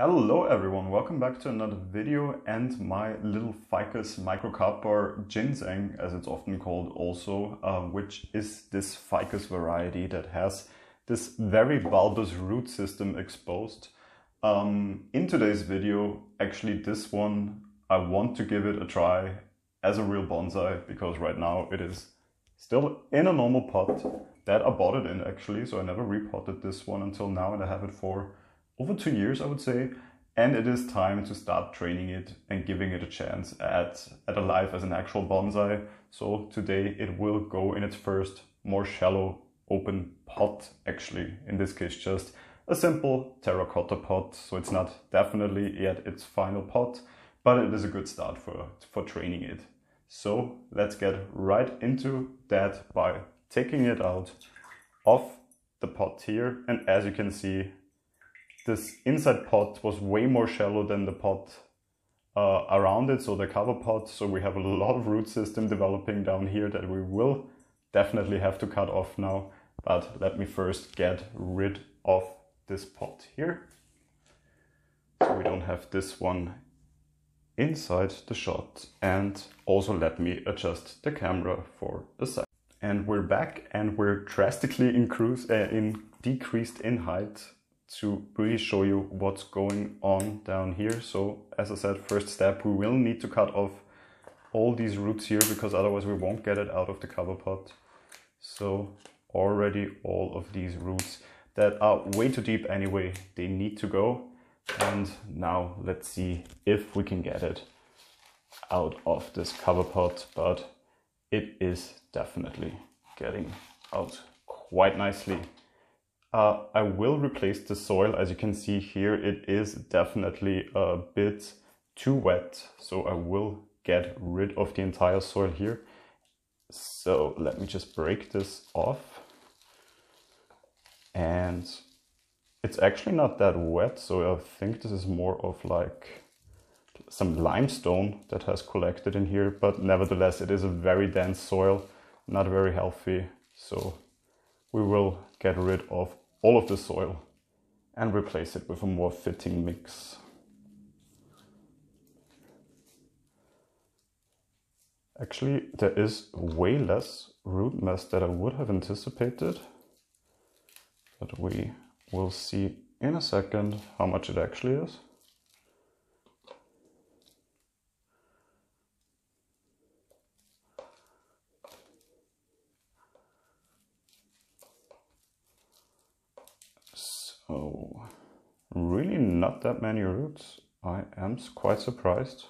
Hello everyone, welcome back to another video and my little Ficus Microcarpa Ginseng, as it's often called also, which is this ficus variety that has this very bulbous root system exposed. In today's video, actually this one, I want to give it a try as a real bonsai, because right now it is still in a normal pot that I bought it in actually, so I never repotted this one until now, and I have it for over 2 years, I would say, and it is time to start training it and giving it a chance at a life as an actual bonsai. So today it will go in its first more shallow open pot, actually in this case just a simple terracotta pot, so it's not definitely yet its final pot, but it is a good start for training it. So let's get right into that by taking it out of the pot here, and as you can see, this inside pot was way more shallow than the pot around it, so the cover pot. So we have a lot of root system developing down here that we will definitely have to cut off now. But let me first get rid of this pot here, so we don't have this one inside the shot. And also let me adjust the camera for a second. And we're back, and we're drastically decreased in height to really show you what's going on down here. So as I said, first step, we will need to cut off all these roots here, because otherwise we won't get it out of the cover pot. So already all of these roots that are way too deep anyway, they need to go. And now let's see if we can get it out of this cover pot, but it is definitely getting out quite nicely. I will replace the soil. As you can see here, it is definitely a bit too wet, so I will get rid of the entire soil here. So let me just break this off. And it's actually not that wet, so I think this is more of like some limestone that has collected in here, but nevertheless it is a very dense soil, not very healthy. So we will get rid of all of the soil and replace it with a more fitting mix. Actually, there is way less root mass than I would have anticipated, but we will see in a second how much it actually is. So really not that many roots. I am quite surprised.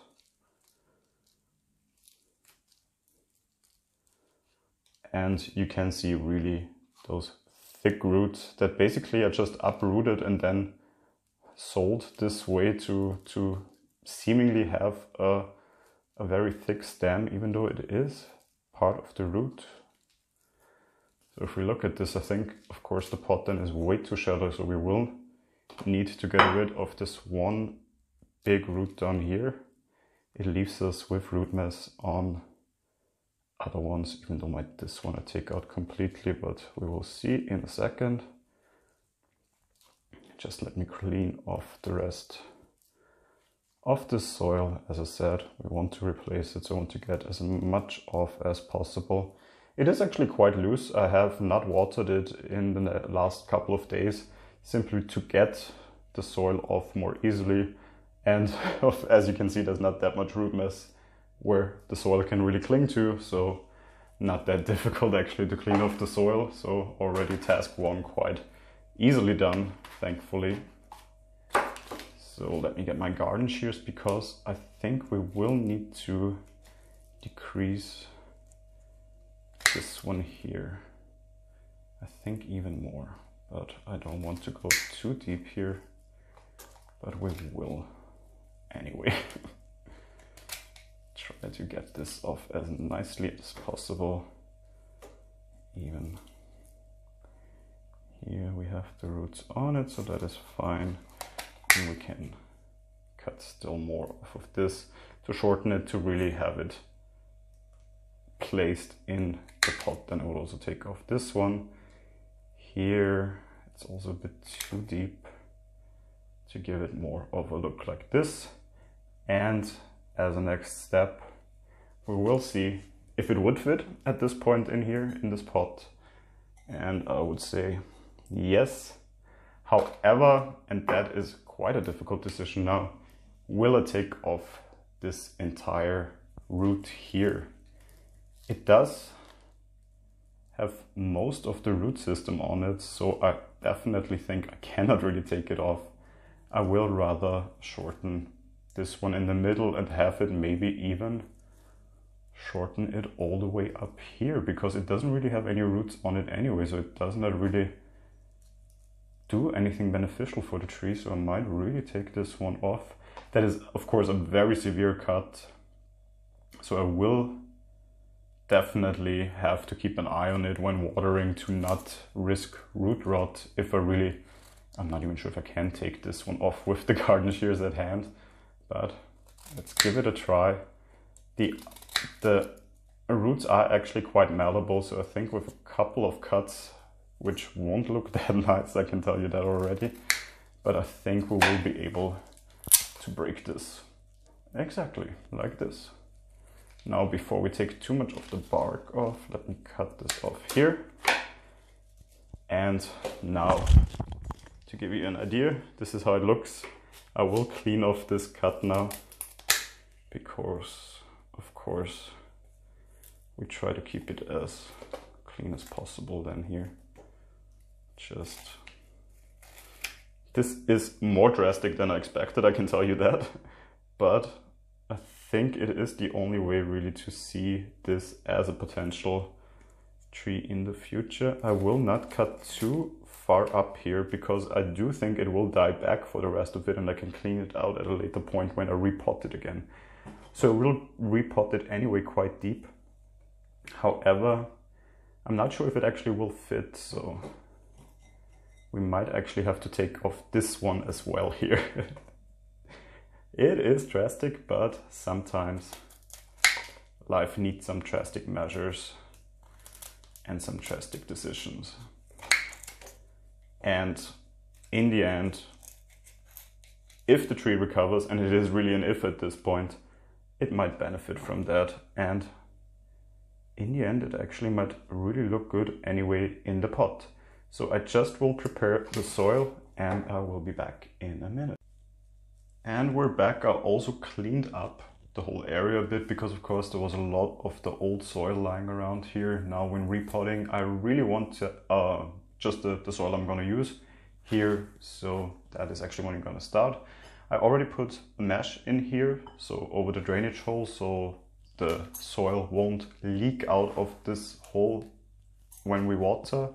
And you can see really those thick roots that basically are just uprooted and then sold this way to seemingly have a very thick stem, even though it is part of the root. So if we look at this, I think, of course, the pot then is way too shallow, so we will need to get rid of this one big root down here. It leaves us with root mass on other ones, even though this one I take out completely, but we will see in a second. Just let me clean off the rest of the soil. As I said, we want to replace it, so I want to get as much off as possible. It is actually quite loose. I have not watered it in the last couple of days, simply to get the soil off more easily. And as you can see, there's not that much root mass where the soil can really cling to, so not that difficult actually to clean off the soil. So already task one quite easily done, thankfully. So let me get my garden shears, because I think we will need to decrease this one here. I think even more, but I don't want to go too deep here, but we will anyway. Try to get this off as nicely as possible. Even here we have the roots on it, so that is fine. And we can cut still more off of this to shorten it, to really have it placed in the pot. Then I will also take off this one here. It's also a bit too deep to give it more of a look like this. And as a next step, we will see if it would fit at this point in here in this pot. And I would say yes. However, and that is quite a difficult decision now, will I take off this entire root here? It does have most of the root system on it, so I definitely think I cannot really take it off. I will rather shorten this one in the middle and have it maybe even shorten it all the way up here, because it doesn't really have any roots on it anyway, so it does not really do anything beneficial for the tree. So I might really take this one off. That is of course a very severe cut, so I will definitely have to keep an eye on it when watering to not risk root rot. If I'm not even sure if I can take this one off with the garden shears at hand, but let's give it a try. The roots are actually quite malleable, so I think with a couple of cuts, which won't look that nice, I can tell you that already, but I think we will be able to break this exactly like this. Now, before we take too much of the bark off, let me cut this off here. And now, to give you an idea, this is how it looks. I will clean off this cut now, because of course we try to keep it as clean as possible then here. This is more drastic than I expected, I can tell you that, but I think it is the only way really to see this as a potential tree in the future. I will not cut too far up here, because I do think it will die back for the rest of it, and I can clean it out at a later point when I repot it again. So we'll repot it anyway quite deep. However, I'm not sure if it actually will fit, so we might actually have to take off this one as well here. It is drastic, but sometimes life needs some drastic measures and some drastic decisions. And in the end, if the tree recovers, and it is really an if at this point, it might benefit from that. And in the end, it actually might really look good anyway in the pot. So I just will prepare the soil and I will be back in a minute. And we're back. I also cleaned up the whole area a bit, because of course there was a lot of the old soil lying around here. Now when repotting, I really want to just the soil I'm going to use here, so that is actually when I'm going to start. I already put a mesh in here, so over the drainage hole, so the soil won't leak out of this hole when we water.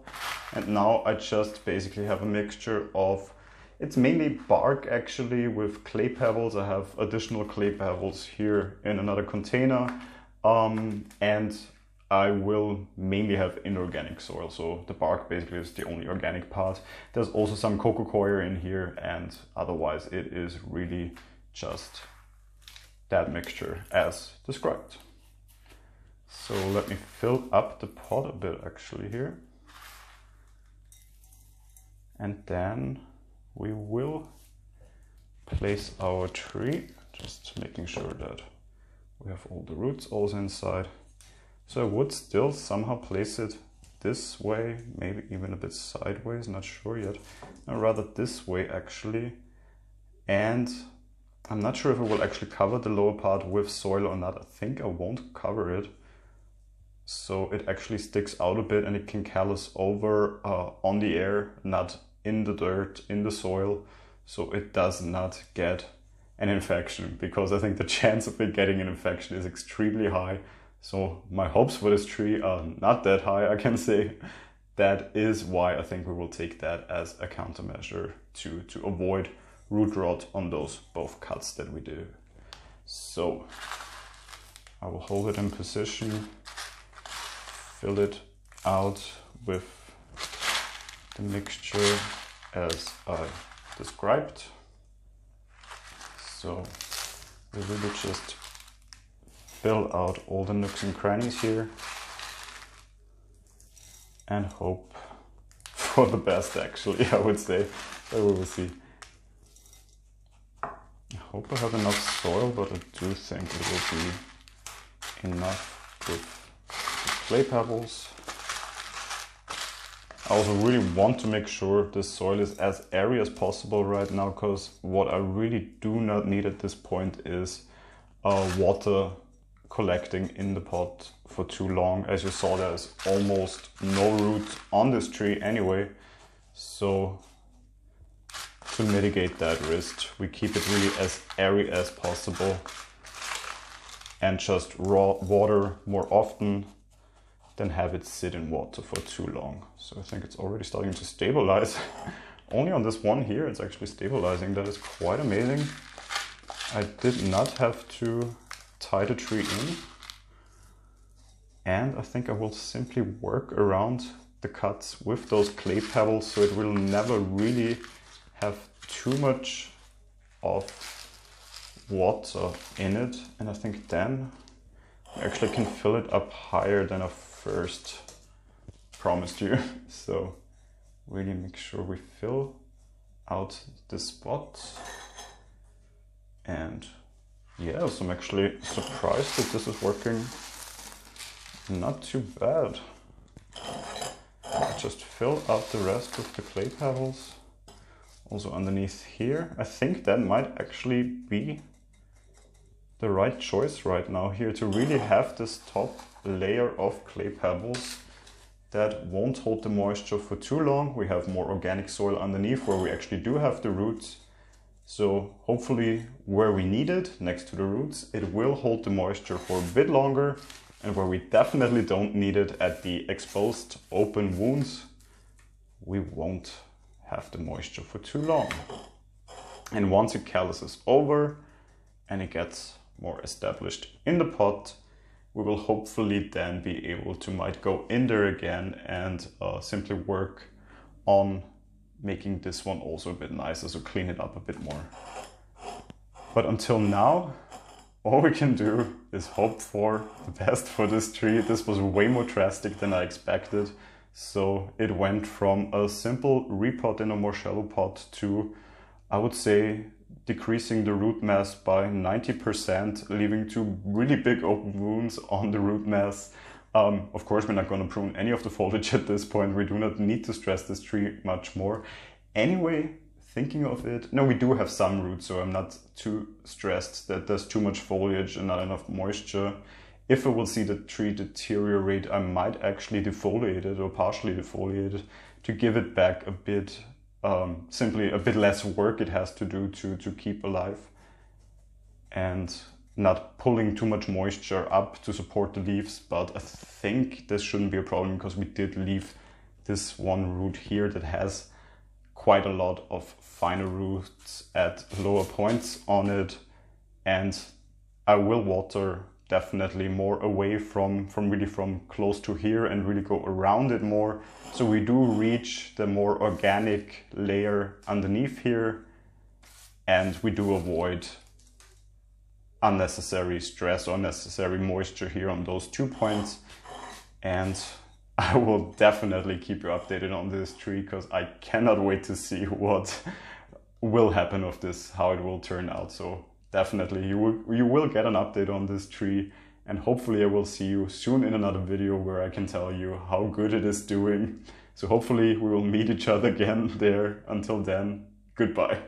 And now I just basically have a mixture of, it's mainly bark actually, with clay pebbles. I have additional clay pebbles here in another container, and I will mainly have inorganic soil, so the bark basically is the only organic part. There's also some coco coir in here, and otherwise it is really just that mixture as described. So let me fill up the pot a bit actually here. And then we will place our tree, just making sure that we have all the roots also inside. So I would still somehow place it this way, maybe even a bit sideways, not sure yet. No, rather this way actually. And I'm not sure if I will actually cover the lower part with soil or not. I think I won't cover it, so it actually sticks out a bit and it can callus over on the air, not in the dirt, in the soil, so it does not get an infection, because I think the chance of it getting an infection is extremely high. So my hopes for this tree are not that high, I can say. That is why I think we will take that as a countermeasure to avoid root rot on those both cuts that we do. So I will hold it in position, fill it out with the mixture as I described. So we really just fill out all the nooks and crannies here and hope for the best actually, I would say, but we will see. hope I have enough soil, but I do think it will be enough with the clay pebbles. I also really want to make sure the soil is as airy as possible right now, because what I really do not need at this point is water collecting in the pot for too long. As you saw, there's almost no roots on this tree anyway, so to mitigate that risk, we keep it really as airy as possible and just water more often than have it sit in water for too long. So I think it's already starting to stabilize. Only on this one here it's actually stabilizing. That is quite amazing. I did not have to tie the tree in, and I think I will simply work around the cuts with those clay pebbles so it will never really have too much of water in it. And I think then I actually can fill it up higher than I first promised you. So really make sure we fill out the spots. And yeah, so I'm actually surprised that this is working not too bad. Just fill out the rest with the clay pebbles. Also underneath here. I think that might actually be the right choice right now here, to really have this top layer of clay pebbles that won't hold the moisture for too long. We have more organic soil underneath where we actually do have the roots. So hopefully where we need it, next to the roots, it will hold the moisture for a bit longer, and where we definitely don't need it, at the exposed open wounds, we won't have the moisture for too long. And once it calluses over and it gets more established in the pot, we will hopefully then be able to might go in there again and simply work on making this one also a bit nicer, so clean it up a bit more. But until now, all we can do is hope for the best for this tree. This was way more drastic than I expected. So it went from a simple repot in a more shallow pot to, I would say, decreasing the root mass by 90%, leaving two really big open wounds on the root mass. Of course, we're not going to prune any of the foliage at this point. We do not need to stress this tree much more. Anyway, thinking of it, no, we do have some roots, so I'm not too stressed that there's too much foliage and not enough moisture. If I will see the tree deteriorate, I might actually defoliate it or partially defoliate it to give it back a bit, simply a bit less work it has to do to keep alive, and not pulling too much moisture up to support the leaves. But I think this shouldn't be a problem, because we did leave this one root here that has quite a lot of finer roots at lower points on it, and I will water definitely more away from close to here and really go around it more, so we do reach the more organic layer underneath here, and we do avoid unnecessary stress or unnecessary moisture here on those 2 points. And I will definitely keep you updated on this tree, because I cannot wait to see what will happen of this, how it will turn out. So definitely you will get an update on this tree, and hopefully I will see you soon in another video where I can tell you how good it is doing. So hopefully we will meet each other again there. Until then, goodbye.